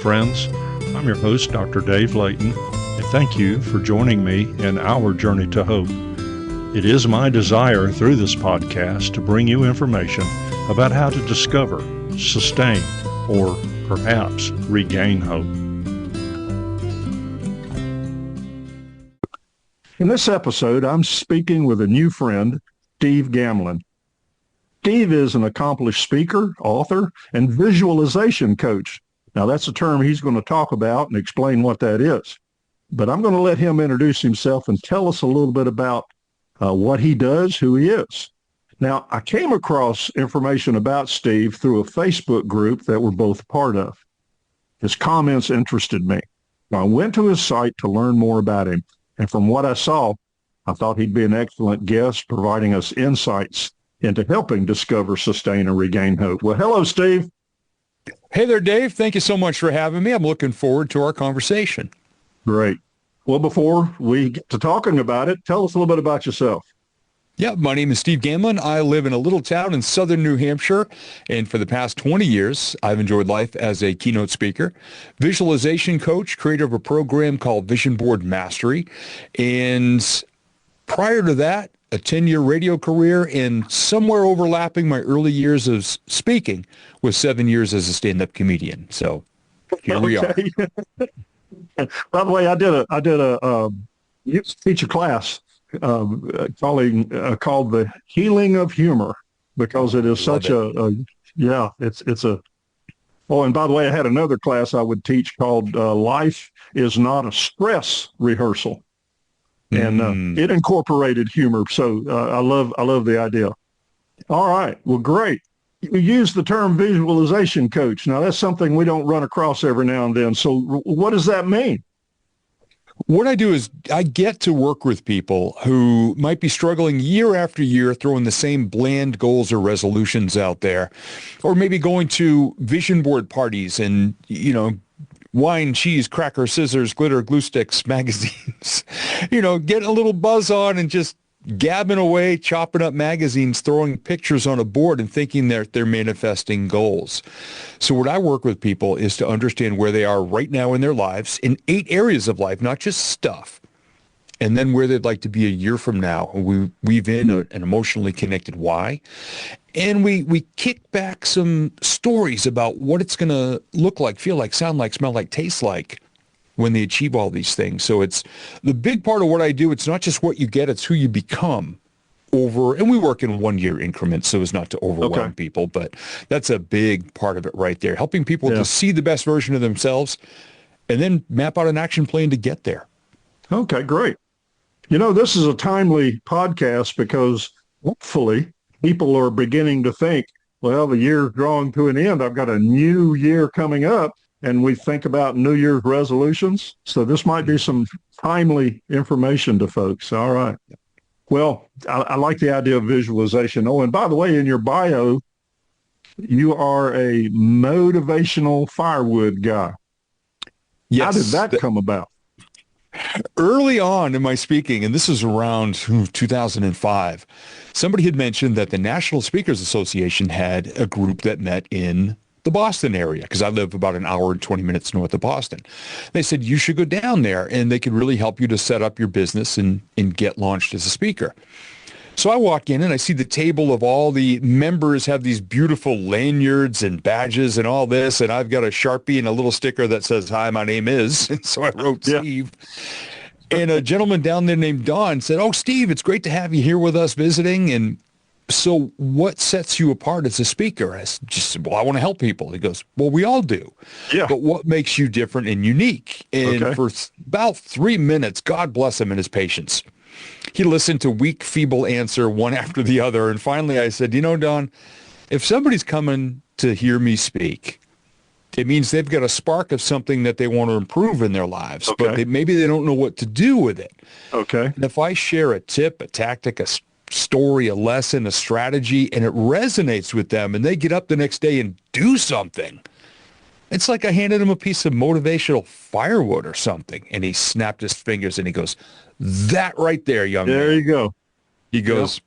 friends. I'm your host, Dr. Dave Layton, and thank you for joining me in our journey to hope. It is my desire through this podcast to bring you information about how to discover, sustain, or perhaps regain hope. In this episode, I'm speaking with a new friend, Steve Gamlin. Steve is an accomplished speaker, author, and visualization coach. Now, that's a term he's going to talk about and explain what that is. But I'm going to let him introduce himself and tell us a little bit about what he does, who he is. Now, I came across information about Steve through a Facebook group that we're both part of. His comments interested me. I went to his site to learn more about him. And from what I saw, I thought he'd be an excellent guest, providing us insights into helping discover, sustain, and regain hope. Well, hello, Steve. Hey there, Dave. Thank you so much for having me. I'm looking forward to our conversation. Great. Well, before we get to talking about it, tell us a little bit about yourself. Yeah, my name is Steve Gamlin. I live in a little town in southern New Hampshire, and for the past 20 years, I've enjoyed life as a keynote speaker, visualization coach, creator of a program called Vision Board Mastery, and prior to that, a 10-year radio career, and somewhere overlapping my early years of speaking with 7 years as a stand-up comedian. So here we are. By the way, I did a teach a class called the Healing of Humor, because it is such it's a. Oh, and by the way, I had another class I would teach called Life is Not a Stress Rehearsal. And it incorporated humor. So I love the idea. All right. Well, great. You use the term visualization coach. Now, that's something we don't run across every now and then. So what does that mean? What I do is I get to work with people who might be struggling year after year, throwing the same bland goals or resolutions out there, or maybe going to vision board parties and, wine, cheese, cracker, scissors, glitter, glue sticks, magazines, getting a little buzz on and just gabbing away, chopping up magazines, throwing pictures on a board and thinking they're manifesting goals. So what I work with people is to understand where they are right now in their lives in 8 areas of life, not just stuff, and then where they'd like to be a year from now. We weave in an emotionally connected why. And we kick back some stories about what it's going to look like, feel like, sound like, smell like, taste like when they achieve all these things. So it's the big part of what I do. It's not just what you get, it's who you become and we work in 1-year increments so as not to overwhelm people, but that's a big part of it right there. Helping people to see the best version of themselves and then map out an action plan to get there. Okay, great. This is a timely podcast because hopefully people are beginning to think, well, the year's drawing to an end. I've got a new year coming up, and we think about New Year's resolutions. So this might be some timely information to folks. All right. Well, I like the idea of visualization. Oh, and by the way, in your bio, you are a motivational firewood guy. Yes. How did that come about? Early on in my speaking, and this is around 2005, somebody had mentioned that the National Speakers Association had a group that met in the Boston area, because I live about an hour and 20 minutes north of Boston. They said, you should go down there, and they could really help you to set up your business and get launched as a speaker. So I walk in and I see the table of all the members have these beautiful lanyards and badges and all this. And I've got a Sharpie and a little sticker that says, hi, my name is. And so I wrote Steve. And a gentleman down there named Don said, oh, Steve, it's great to have you here with us visiting. And so what sets you apart as a speaker? I just said, well, I want to help people. He goes, well, we all do. Yeah. But what makes you different and unique? And for about 3 minutes, God bless him and his patience, he listened to weak, feeble answer one after the other. And finally I said, Don, if somebody's coming to hear me speak, it means they've got a spark of something that they want to improve in their lives, but maybe they don't know what to do with it. Okay. And if I share a tip, a tactic, a story, a lesson, a strategy, and it resonates with them and they get up the next day and do something, it's like I handed him a piece of motivational firewood or something. And he snapped his fingers and he goes, that right there, young man. There you go. He goes,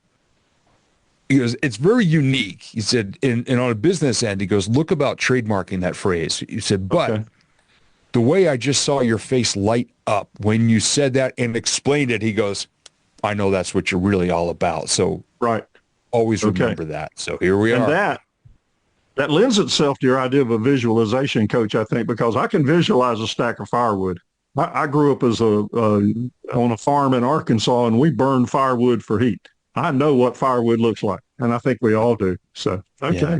it's very unique. He said, and on a business end, he goes, look about trademarking that phrase. He said, but the way I just saw your face light up when you said that and explained it, he goes, I know that's what you're really all about. So Right. always Okay. remember that. So here we And are. that lends itself to your idea of a visualization coach, I think, because I can visualize a stack of firewood. I grew up as on a farm in Arkansas, and we burned firewood for heat. I know what firewood looks like, and I think we all do. So, okay. Yeah.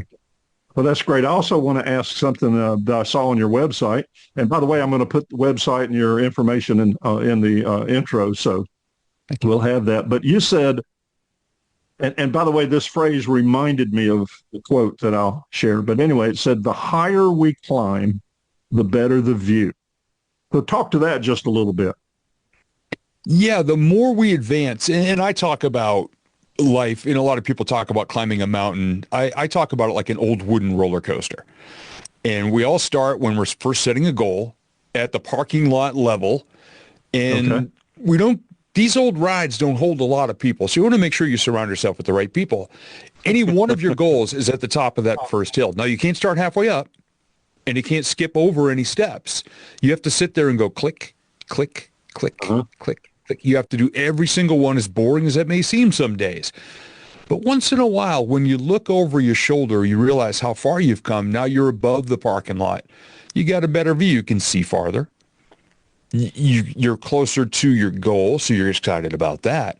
Well, that's great. I also want to ask something that I saw on your website. And by the way, I'm going to put the website and your information in the intro, so we'll have that. But you said, and by the way, this phrase reminded me of the quote that I'll share. But anyway, it said, the higher we climb, the better the view. So talk to that just a little bit. Yeah, the more we advance, and I talk about life, and a lot of people talk about climbing a mountain. I talk about it like an old wooden roller coaster. And we all start when we're first setting a goal at the parking lot level. And these old rides don't hold a lot of people. So you want to make sure you surround yourself with the right people. Any one of your goals is at the top of that first hill. Now, you can't start halfway up, and you can't skip over any steps. You have to sit there and go click, click, click, click. You have to do every single one, as boring as that may seem some days. But once in a while, when you look over your shoulder, you realize how far you've come. Now you're above the parking lot. You got a better view. You can see farther. You're closer to your goal, so you're excited about that.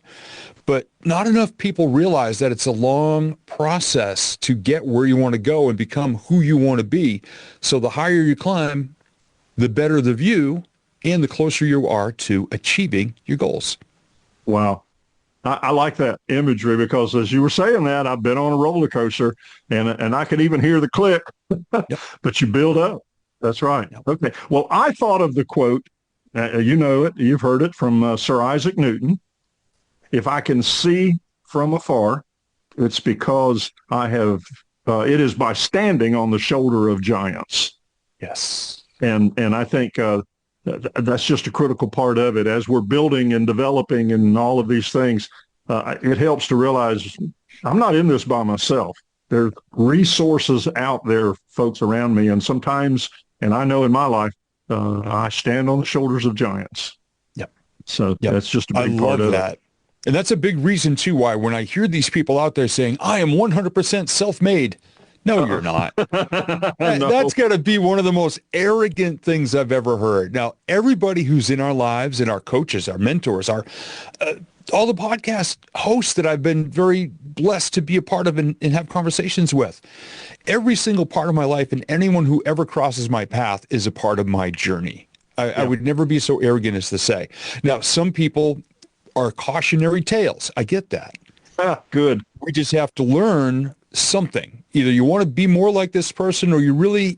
But not enough people realize that it's a long process to get where you want to go and become who you want to be. So the higher you climb, the better the view, and the closer you are to achieving your goals. Wow. I like that imagery because as you were saying that, I've been on a roller coaster and I could even hear the click, but you build up. That's right. Yep. Okay. Well, I thought of the quote, you know it, you've heard it from Sir Isaac Newton. If I can see from afar, it's because it is by standing on the shoulder of giants. Yes. And I think that's just a critical part of it. As we're building and developing and all of these things, it helps to realize I'm not in this by myself. There's resources out there, folks around me. And sometimes, and I know in my life, I stand on the shoulders of giants. Yep. So that's just a big part of that. it. And that's a big reason, too, why when I hear these people out there saying, I am 100% self-made. No, you're not. No. That's got to be one of the most arrogant things I've ever heard. Now, everybody who's in our lives and our coaches, our mentors, all the podcast hosts that I've been very blessed to be a part of and have conversations with, every single part of my life and anyone who ever crosses my path is a part of my journey. I would never be so arrogant as to say. Now, some people are cautionary tales. I get that. Good. We just have to learn something. Either you want to be more like this person or you really,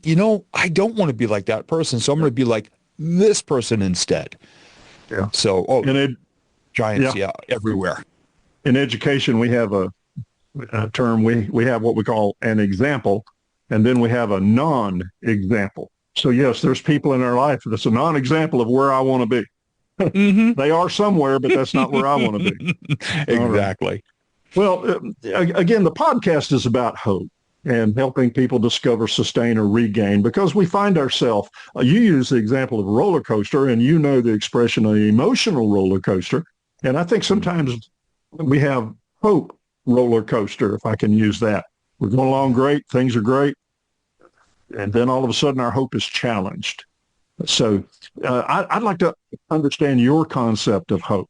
I don't want to be like that person. So I'm going to be like this person instead. Yeah. So, giants, everywhere. In education, we have a term, we have what we call an example, and then we have a non-example. So yes, there's people in our life that's a non-example of where I want to be. Mm-hmm. They are somewhere, but that's not where I want to be. Exactly. Right. Well, again, the podcast is about hope and helping people discover, sustain, or regain because we find ourselves, you use the example of a roller coaster and you know the expression of an emotional roller coaster. And I think sometimes we have hope roller coaster, if I can use that. We're going along great, things are great. And then all of a sudden our hope is challenged. So I'd like to understand your concept of hope.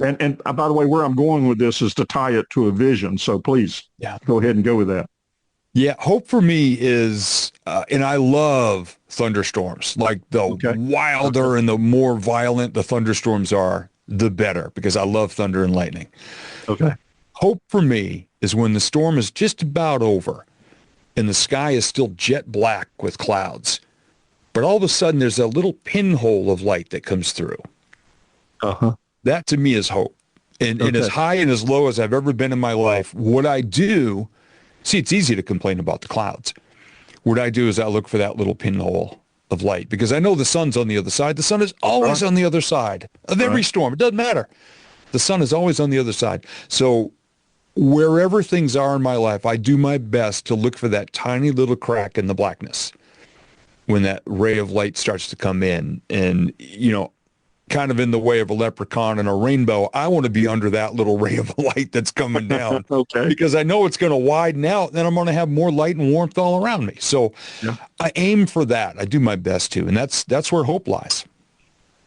And by the way, where I'm going with this is to tie it to a vision. So please go ahead and go with that. Yeah. Hope for me is, and I love thunderstorms, like the wilder and the more violent the thunderstorms are, the better, because I love thunder and lightning. Okay. Hope for me is when the storm is just about over and the sky is still jet black with clouds, but all of a sudden there's a little pinhole of light that comes through. Uh-huh. That to me is hope. And as high and as low as I've ever been in my life, what I do, it's easy to complain about the clouds. What I do is I look for that little pinhole of light because I know the sun's on the other side. The sun is always on the other side of every storm. It doesn't matter. The sun is always on the other side. So wherever things are in my life, I do my best to look for that tiny little crack in the blackness. when that ray of light starts to come in, and, you know, kind of in the way of a leprechaun and a rainbow, I want to be under that little ray of light that's coming down. Okay. Because I know it's going to widen out, then I'm going to have more light and warmth all around me. So Yeah. I aim for that. I do my best to, and that's where hope lies.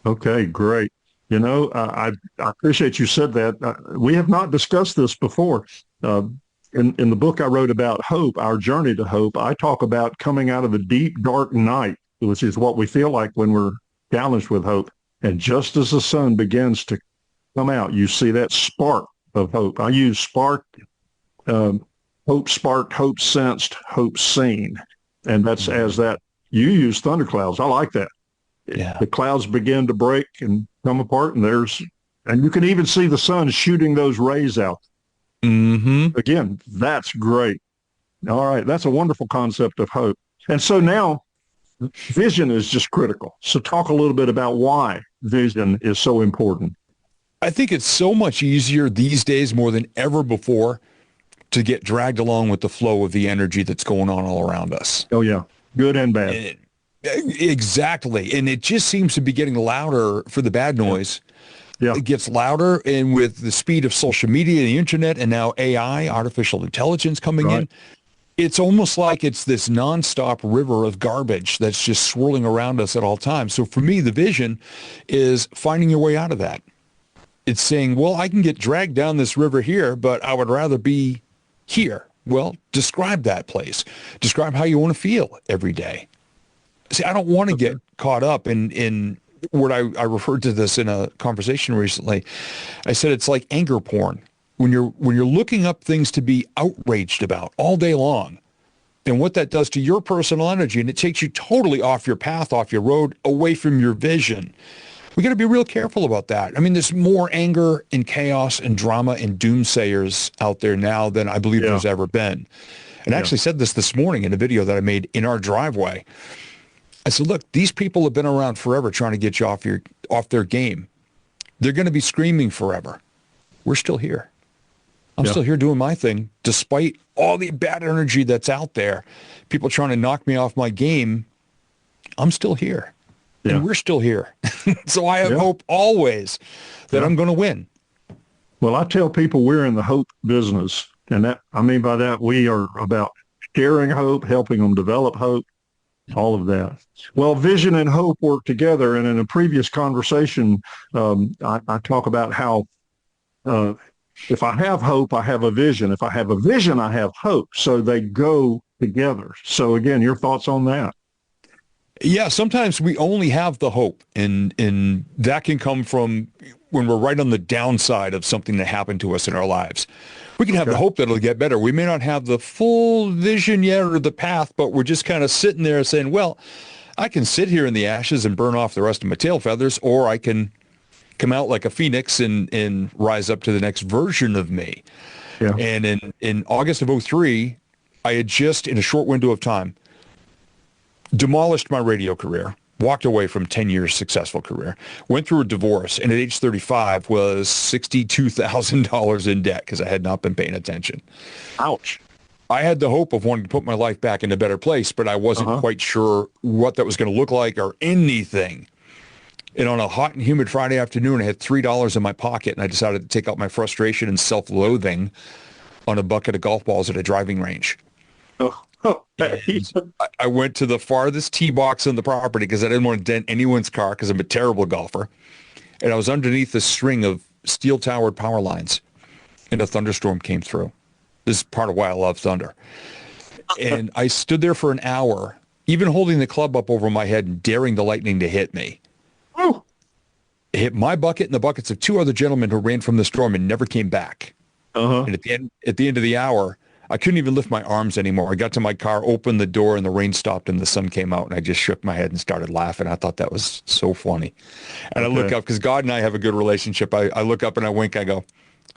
Okay, great. You know, I appreciate you said that. We have not discussed this before. In the book I wrote about hope, Our Journey to Hope, I talk about coming out of a deep, dark night, which is what we feel like when we're challenged with hope. And just as the sun begins to come out, you see that spark of hope. I use spark, hope sparked, hope sensed, hope seen. And that's as that, you use thunderclouds. I like that. Yeah. The clouds begin to break and come apart, and you can even see the sun shooting those rays out. Mm-hmm. Again, that's great. All right. That's a wonderful concept of hope. And so now vision is just critical. So talk a little bit about why vision is so important. I think it's so much easier these days more than ever before to get dragged along with the flow of the energy that's going on all around us. Oh, yeah. Good and bad. Exactly. And it just seems to be getting louder for the bad noise. Yeah. It gets louder, and with the speed of social media, the internet, and now AI, artificial intelligence coming in, it's almost like it's this nonstop river of garbage that's just swirling around us at all times. So for me, the vision is finding your way out of that. It's saying, well, I can get dragged down this river here, but I would rather be here. Well, describe that place. Describe how you want to feel every day. See, I don't want to get caught up in what I referred to this in a conversation recently. I said it's like anger porn. When you're looking up things to be outraged about all day long, and what that does to your personal energy, and it takes you totally off your path, off your road, away from your vision. We got to be real careful about that. I mean, there's more anger and chaos and drama and doomsayers out there now than I believe there's ever been. And I actually said this morning in a video that I made in our driveway. I said, look, these people have been around forever trying to get you off their game. They're going to be screaming forever. We're still here. I'm still here doing my thing, despite all the bad energy that's out there. People trying to knock me off my game. I'm still here. Yeah. And we're still here. So I have hope always that I'm going to win. Well, I tell people we're in the hope business. And that, I mean by that, we are about sharing hope, helping them develop hope, all of that. Well, vision and hope work together. And in a previous conversation, I talk about how if I have hope, I have a vision. If I have a vision, I have hope. So they go together. So again, your thoughts on that? Yeah, sometimes we only have the hope, and that can come from when we're right on the downside of something that happened to us in our lives. We can have the hope that it'll get better. We may not have the full vision yet or the path, but we're just kind of sitting there saying, well, I can sit here in the ashes and burn off the rest of my tail feathers, or I can come out like a phoenix and rise up to the next version of me. Yeah. And in August of 2003, I had just, in a short window of time, demolished my radio career, walked away from 10 years successful career, went through a divorce, and at age 35 was $62,000 in debt because I had not been paying attention. Ouch. I had the hope of wanting to put my life back in a better place, but I wasn't quite sure what that was going to look like or anything. And on a hot and humid Friday afternoon, I had $3 in my pocket, and I decided to take out my frustration and self-loathing on a bucket of golf balls at a driving range. I went to the farthest tee box on the property because I didn't want to dent anyone's car because I'm a terrible golfer. And I was underneath a string of steel-towered power lines, and a thunderstorm came through. This is part of why I love thunder. And I stood there for an hour, even holding the club up over my head and daring the lightning to hit me. Oh. It hit my bucket and the buckets of two other gentlemen who ran from the storm and never came back. And at the end of the hour, I couldn't even lift my arms anymore. I got to my car, opened the door, and the rain stopped, and the sun came out, and I just shook my head and started laughing. I thought that was so funny. And I look up, because God and I have a good relationship. I look up and I wink. I go,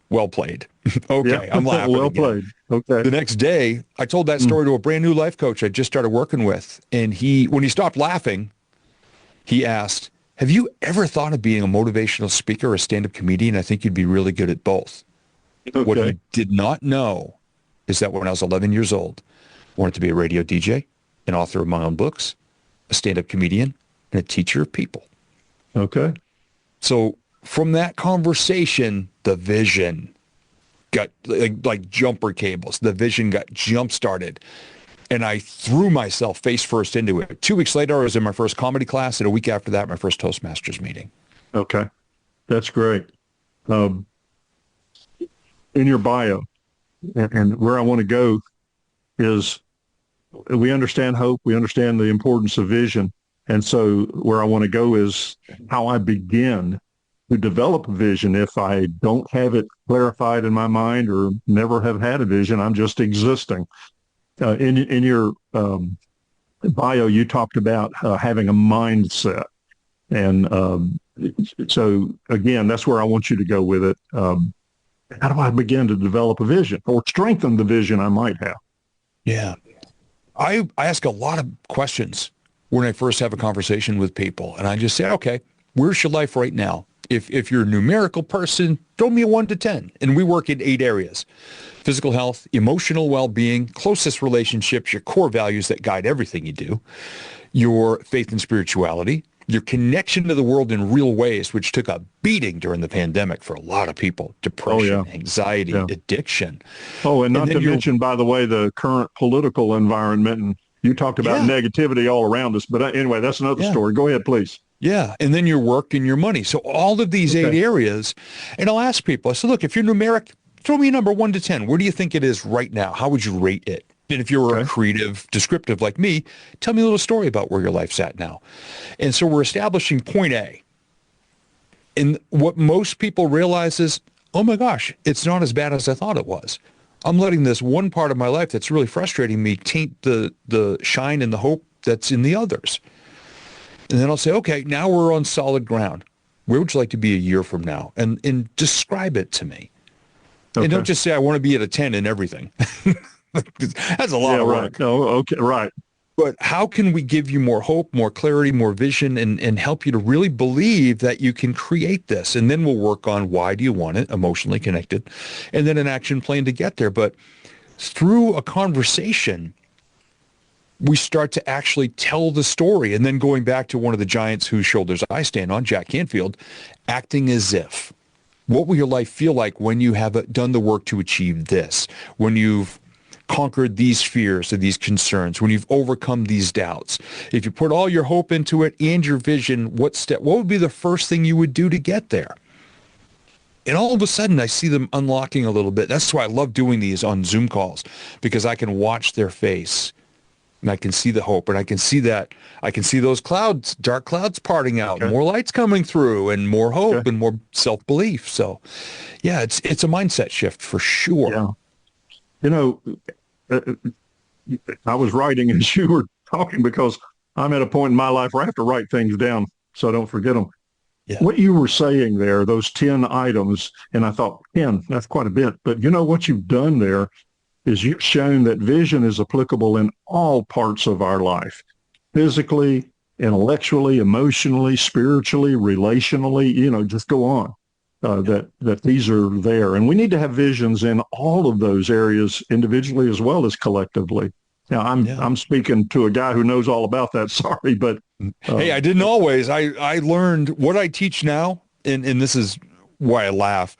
well played. Okay, I'm laughing Well again. played. Okay. The next day, I told that story to a brand new life coach I just started working with, and when he stopped laughing, he asked, have you ever thought of being a motivational speaker or a stand-up comedian? I think you'd be really good at both. Okay. What he did not know is that when I was 11 years old, I wanted to be a radio DJ, an author of my own books, a stand-up comedian, and a teacher of people. Okay. So from that conversation, the vision got like jumper cables. The vision got jump-started. And I threw myself face first into it. 2 weeks later, I was in my first comedy class, and a week after that, my first Toastmasters meeting. Okay. That's great. In your bio, and where I want to go is we understand hope, we understand the importance of vision. And so where I want to go is how I begin to develop a vision if I don't have it clarified in my mind or never have had a vision. I'm just existing. In your bio, you talked about having a mindset. And so, again, that's where I want you to go with it. How do I begin to develop a vision or strengthen the vision I might have? Yeah. I ask a lot of questions when I first have a conversation with people. And I just say, okay, where's your life right now? If you're a numerical person, throw me a 1 to 10. And we work in 8 areas: physical health, emotional well-being, closest relationships, your core values that guide everything you do, your faith and spirituality, your connection to the world in real ways, which took a beating during the pandemic for a lot of people: depression, anxiety, addiction. Oh, and not to mention, by the way, the current political environment. And you talked about negativity all around us. But anyway, that's another story. Go ahead, please. Yeah. And then your work and your money. So all of these 8 areas. And I'll ask people, I said, look, if you're numeric, throw me a number 1 to 10. Where do you think it is right now? How would you rate it? And if you're a creative, descriptive like me, tell me a little story about where your life's at now. And so we're establishing point A. And what most people realize is, oh my gosh, it's not as bad as I thought it was. I'm letting this one part of my life that's really frustrating me taint the shine and the hope that's in the others. And then I'll say, okay, now we're on solid ground. Where would you like to be a year from now? And describe it to me. Okay. And don't just say, I want to be at a 10 in everything. That's a lot of work. Right. No, okay, right. But how can we give you more hope, more clarity, more vision, and help you to really believe that you can create this? And then we'll work on why do you want it, emotionally connected, and then an action plan to get there. But through a conversation, we start to actually tell the story. And then going back to one of the giants whose shoulders I stand on, Jack Canfield, acting as if. What will your life feel like when you have done the work to achieve this? When you've conquered these fears or these concerns, when you've overcome these doubts? If you put all your hope into it and your vision, what would be the first thing you would do to get there? And all of a sudden, I see them unlocking a little bit. That's why I love doing these on Zoom calls, because I can watch their face. And I can see the hope, and I can see those clouds, dark clouds parting out, more lights coming through, and more hope and more self-belief. So, yeah, it's a mindset shift for sure. Yeah. You know, I was writing as you were talking because I'm at a point in my life where I have to write things down so I don't forget them. Yeah. What you were saying there, those 10 items, and I thought, 10, that's quite a bit. But you know what you've done there is you've shown that vision is applicable in all parts of our life: physically, intellectually, emotionally, spiritually, relationally, just go on. That these are there. And we need to have visions in all of those areas, individually as well as collectively. Now, I'm speaking to a guy who knows all about that. Sorry, but hey, I didn't always. I learned what I teach now, and this is why I laugh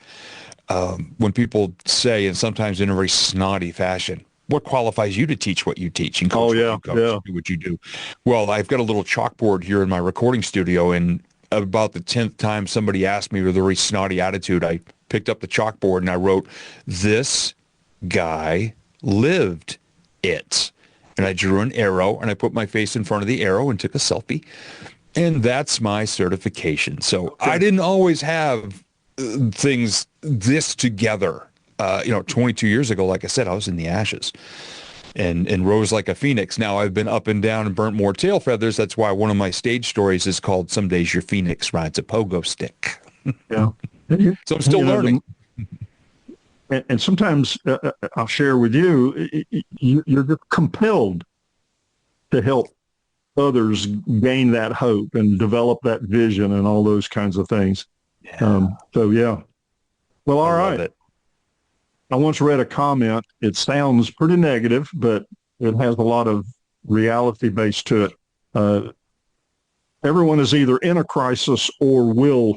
when people say, and sometimes in a very snotty fashion, what qualifies you to teach what you teach and coach do what you do? Well, I've got a little chalkboard here in my recording studio, and about the 10th time somebody asked me with a very snotty attitude, I picked up the chalkboard and I wrote, "This guy lived it." And I drew an arrow and I put my face in front of the arrow and took a selfie. And that's my certification. So I didn't always have things this together. 22 years ago, like I said, I was in the ashes and rose like a phoenix. Now I've been up and down and burnt more tail feathers. That's why one of my stage stories is called "Some Days Your Phoenix Rides a Pogo Stick." Yeah. So I'm still learning. And sometimes I'll share with you, you're just compelled to help others gain that hope and develop that vision and all those kinds of things. Yeah. Well, all right. I once read a comment. It sounds pretty negative, but it has a lot of reality base to it. everyone is either in a crisis or will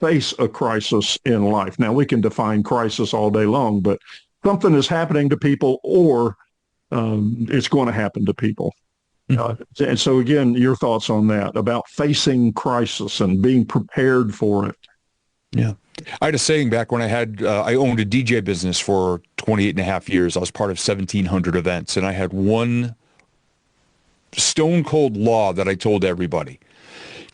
face a crisis in life. Now, we can define crisis all day long, but something is happening to people, or it's going to happen to people. And so, again, your thoughts on that, about facing crisis and being prepared for it. Yeah. I had a saying back when I owned a DJ business for 28 and a half years. I was part of 1,700 events, and I had one stone cold law that I told everybody.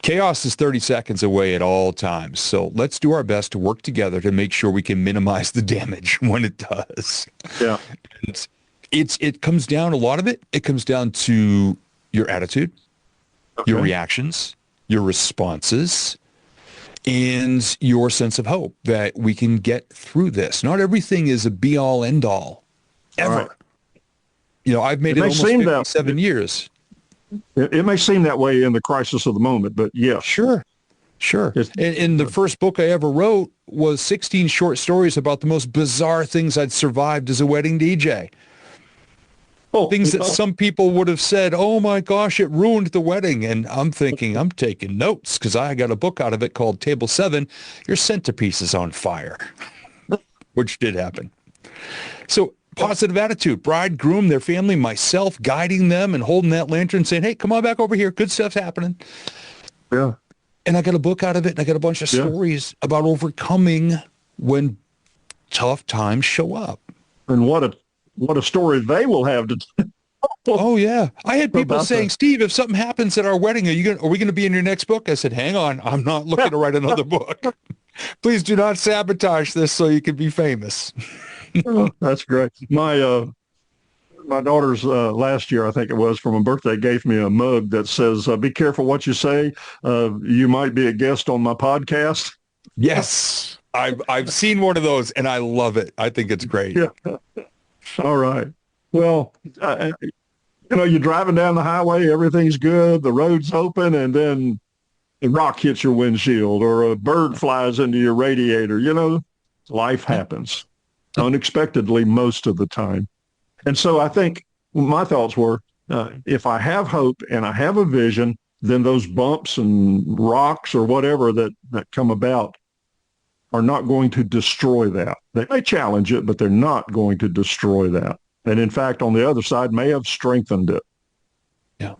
Chaos is 30 seconds away at all times. So let's do our best to work together to make sure we can minimize the damage when it does. Yeah. And it comes down, a lot of it comes down to your attitude, your reactions, your responses, and your sense of hope that we can get through this. Not everything is a be all end all ever. Right. You know, I've made it almost 57 years. It may seem that way in the crisis of the moment, but yeah. Sure. And the first book I ever wrote was 16 short stories about the most bizarre things I'd survived as a wedding DJ. Things that some people would have said, oh my gosh, it ruined the wedding. And I'm thinking, I'm taking notes because I got a book out of it called Table 7, Your Centerpiece is on Fire, which did happen. So positive attitude, bride, groom, their family, myself, guiding them and holding that lantern saying, hey, come on back over here. Good stuff's happening. Yeah. And I got a book out of it, and I got a bunch of stories about overcoming when tough times show up. And what a story they will have to tell. Oh yeah. I had people saying, Steve, if something happens at our wedding, are we going to be in your next book? I said, hang on, I'm not looking to write another book. Please do not sabotage this so you can be famous. Oh, that's great. My daughter's last year, I think it was, for my birthday, gave me a mug that says, be careful what you say. You might be a guest on my podcast. Yes. I've seen one of those and I love it. I think it's great. Yeah. All right. Well, you're driving down the highway, everything's good, the road's open, and then a rock hits your windshield or a bird flies into your radiator. Life happens unexpectedly most of the time. And so I think my thoughts were, if I have hope and I have a vision, then those bumps and rocks or whatever that come about are not going to destroy that. They may challenge it, but they're not going to destroy that. And in fact, on the other side, may have strengthened it. Yeah.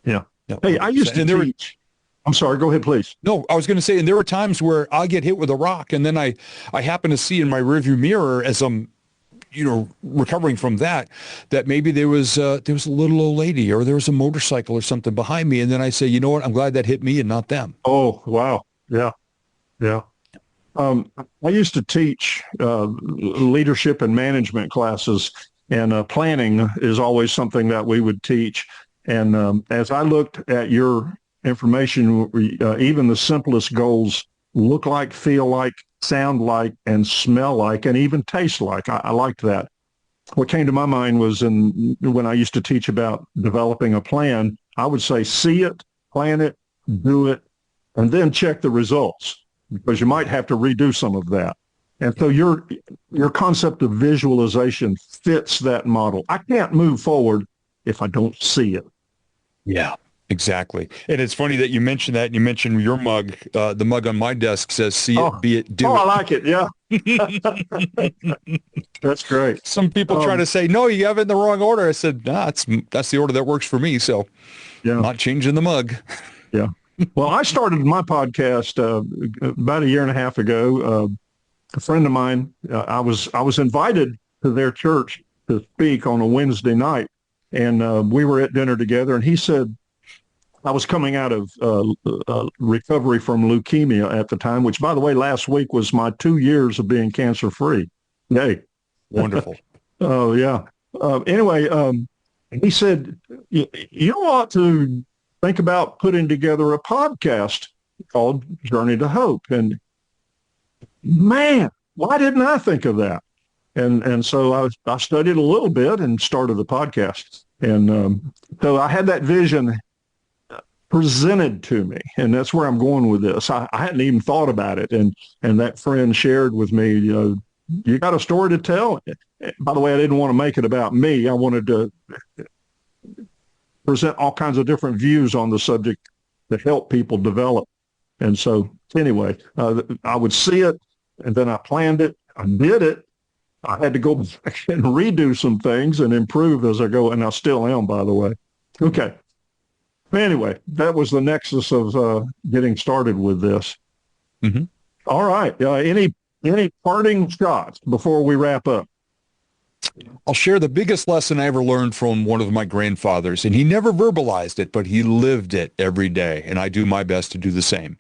Yeah. No, hey, I used to teach. I'm sorry, go ahead, please. No, I was going to say, and there were times where I get hit with a rock, and then I happen to see in my rearview mirror as I'm, recovering from that maybe there was a little old lady or there was a motorcycle or something behind me. And then I say, you know what? I'm glad that hit me and not them. Oh, wow. Yeah. Yeah. I used to teach leadership and management classes, and planning is always something that we would teach. And as I looked at your information, even the simplest goals look like, feel like, sound like, and smell like, and even taste like. I liked that. What came to my mind was when I used to teach about developing a plan, I would say, see it, plan it, do it, and then check the results, because you might have to redo some of that. And so your concept of visualization fits that model. I can't move forward if I don't see it. Yeah. Exactly. And it's funny that you mentioned that, and you mentioned your mug. The mug on my desk says, see it, be it, do it. I like it. Yeah. That's great. Some people try to say, no, you have it in the wrong order. I said, nah, that's the order that works for me. So I'm not changing the mug. Yeah. Well, I started my podcast about a year and a half ago. A friend of mine, I was invited to their church to speak on a Wednesday night, and we were at dinner together, and he said, I was coming out of recovery from leukemia at the time, which, by the way, last week was my 2 years of being cancer-free. Yay. Wonderful. Oh, yeah. Anyway, he said, you ought to think about putting together a podcast called Journey to Hope. And man, why didn't I think of that? And so I studied a little bit and started the podcast. And so I had that vision presented to me, and that's where I'm going with this. I hadn't even thought about it, and that friend shared with me, you got a story to tell. By the way, I didn't want to make it about me. I wanted to present all kinds of different views on the subject to help people develop. And so anyway, I would see it, and then I planned it. I did it. I had to go back and redo some things and improve as I go, and I still am, by the way. Okay. Anyway, that was the nexus of getting started with this. Mm-hmm. All right. Any parting shots before we wrap up? I'll share the biggest lesson I ever learned from one of my grandfathers, and he never verbalized it, but he lived it every day, and I do my best to do the same.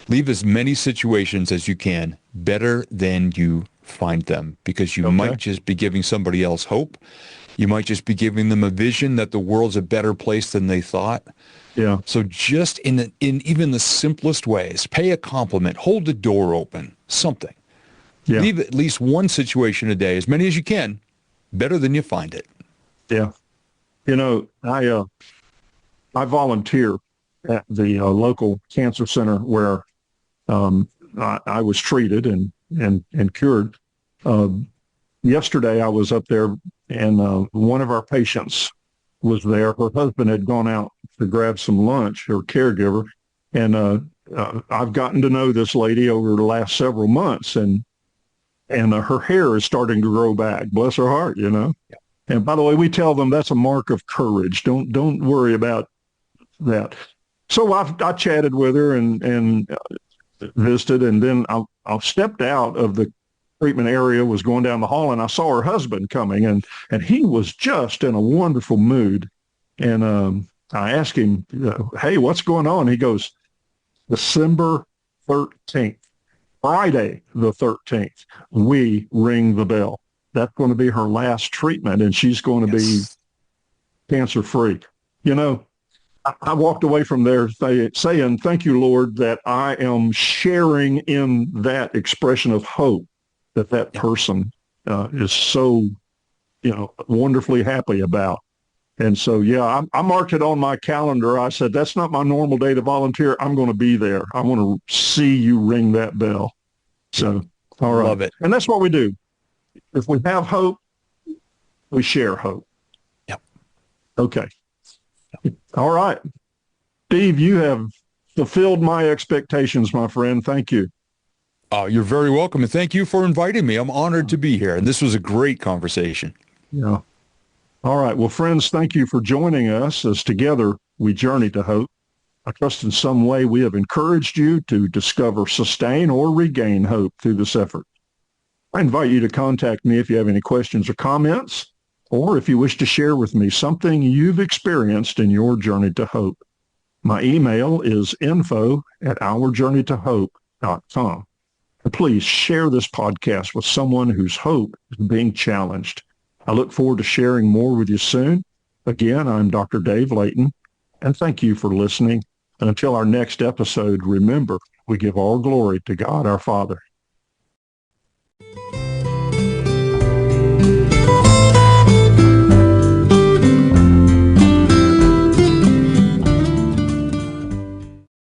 Leave as many situations as you can better than you find them, because you might just be giving somebody else hope. You might just be giving them a vision that the world's a better place than they thought. Yeah. So just in even the simplest ways, pay a compliment, hold the door open, something. Yeah. Leave at least one situation a day, as many as you can, better than you find it. Yeah. You know, I volunteer at the local cancer center where I was treated and cured. Yesterday I was up there, and one of our patients was there. Her husband had gone out to grab some lunch, her caregiver, and I've gotten to know this lady over the last several months, and her hair is starting to grow back. Bless her heart, you know. Yeah. And by the way, we tell them that's a mark of courage. Don't worry about that. So I chatted with her and visited, and then I stepped out of the treatment area, was going down the hall, and I saw her husband coming, and he was just in a wonderful mood. And I asked him, hey, what's going on? He goes, December 13th. Friday the 13th, we ring the bell. That's going to be her last treatment, and she's going to be cancer-free. You know, I walked away from there saying, thank you, Lord, that I am sharing in that expression of hope that person is so, wonderfully happy about. And so, yeah, I marked it on my calendar. I said, that's not my normal day to volunteer. I'm going to be there. I want to see you ring that bell. So, all right. Love it. And that's what we do. If we have hope, we share hope. Yep. Okay. Yep. All right. Steve, you have fulfilled my expectations, my friend. Thank you. Oh, you're very welcome. And thank you for inviting me. I'm honored to be here. And this was a great conversation. Yeah. All right. Well, friends, thank you for joining us as together we journey to hope. I trust in some way we have encouraged you to discover, sustain, or regain hope through this effort. I invite you to contact me if you have any questions or comments, or if you wish to share with me something you've experienced in your journey to hope. My email is info@ourjourneytohope.com. And please share this podcast with someone whose hope is being challenged. I look forward to sharing more with you soon. Again, I'm Dr. Dave Layton, and thank you for listening. And until our next episode, remember, we give all glory to God our Father.